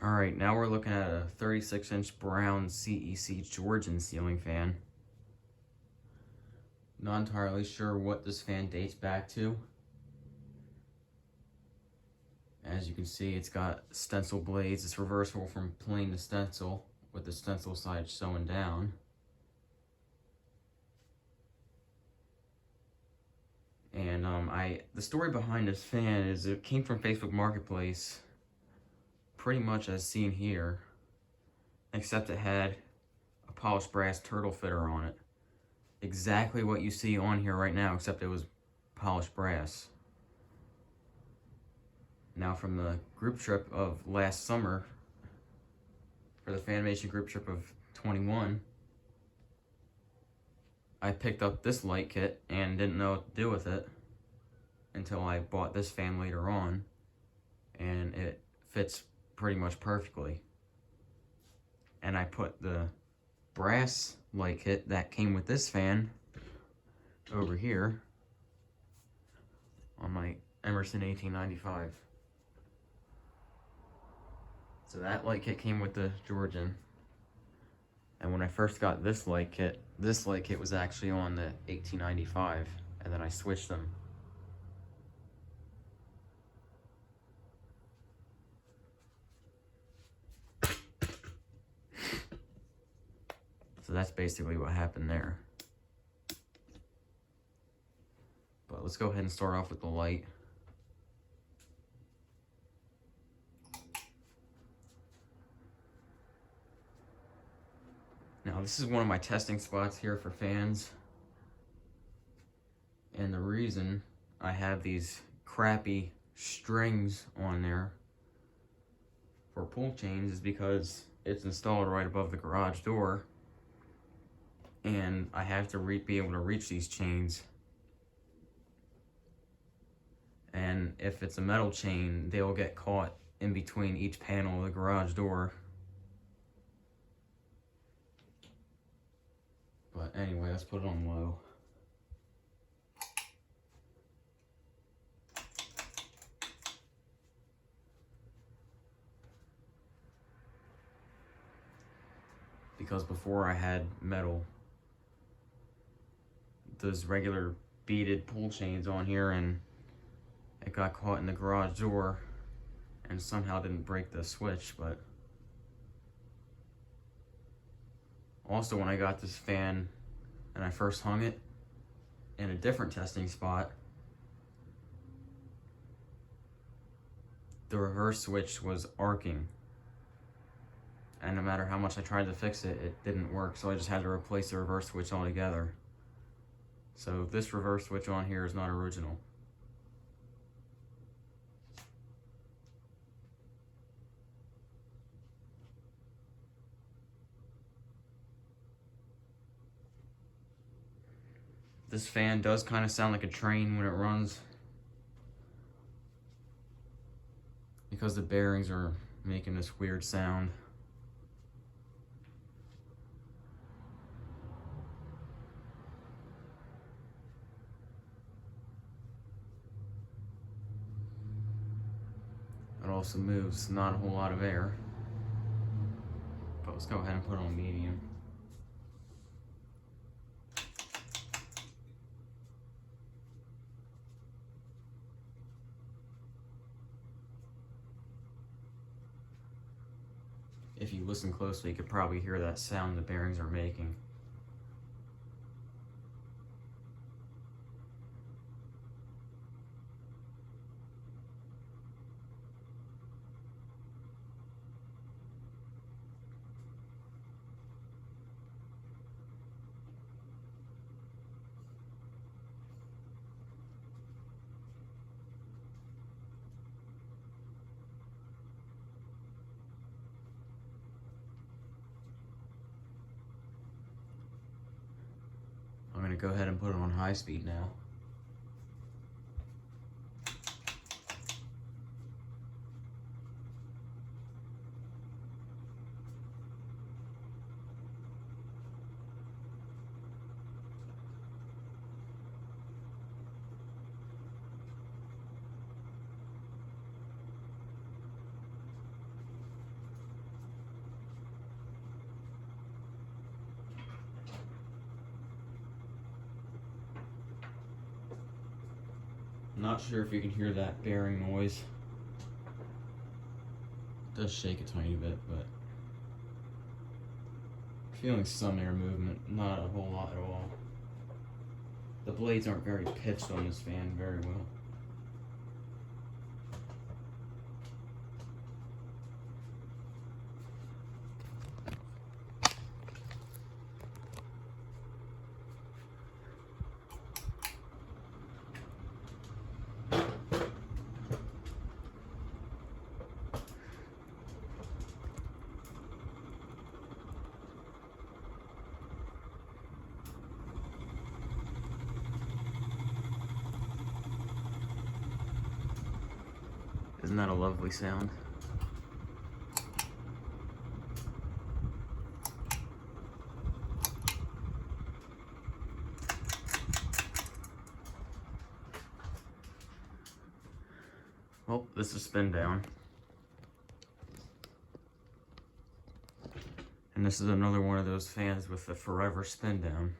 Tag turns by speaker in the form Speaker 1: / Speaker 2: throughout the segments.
Speaker 1: Alright, now we're looking at a 36-inch brown CEC Georgian ceiling fan. Not entirely sure what this fan dates back to. As you can see, it's got stencil blades. It's reversible from plain to stencil, with the stencil side sewing down. And the story behind this fan is it came from Facebook Marketplace, pretty much as seen here, except it had a polished brass turtle fitter on it. Exactly what you see on here right now, except it was polished brass. Now, from the group trip of last summer, for the Fanimation group trip of 21, I picked up this light kit and didn't know what to do with it until I bought this fan later on, and it fits pretty much perfectly. And I put the brass light kit that came with this fan over here on my Emerson 1895. So that light kit came with the Georgian. And when I first got this light kit was actually on the 1895, and then I switched them. So that's basically what happened there. But let's go ahead and start off with the light. Now, this is one of my testing spots here for fans. And the reason I have these crappy strings on there for pull chains is because it's installed right above the garage door. And I have to be able to reach these chains. And if it's a metal chain, they'll get caught in between each panel of the garage door. But anyway, let's put it on low. Because before I had metal, those regular beaded pull chains on here, and it got caught in the garage door and somehow didn't break the switch. But also, when I got this fan and I first hung it in a different testing spot, the reverse switch was arcing. And no matter how much I tried to fix it, it didn't work. So I just had to replace the reverse switch altogether. So this reverse switch on here is not original. This fan does kind of sound like a train when it runs, because the bearings are making this weird sound. It also moves not a whole lot of air. But let's go ahead and put it on medium. If you listen closely, you could probably hear that sound the bearings are making. I'm going to go ahead and put it on high speed now. Not sure if you can hear that bearing noise. It does shake a tiny bit, but feeling some air movement, not a whole lot at all. The blades aren't very pitched on this fan very well. Isn't that a lovely sound? Well, this is spin down. And this is another one of those fans with the forever spin down.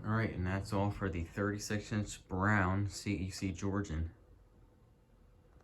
Speaker 1: Alright, and that's all for the 36-inch brown CEC Georgian.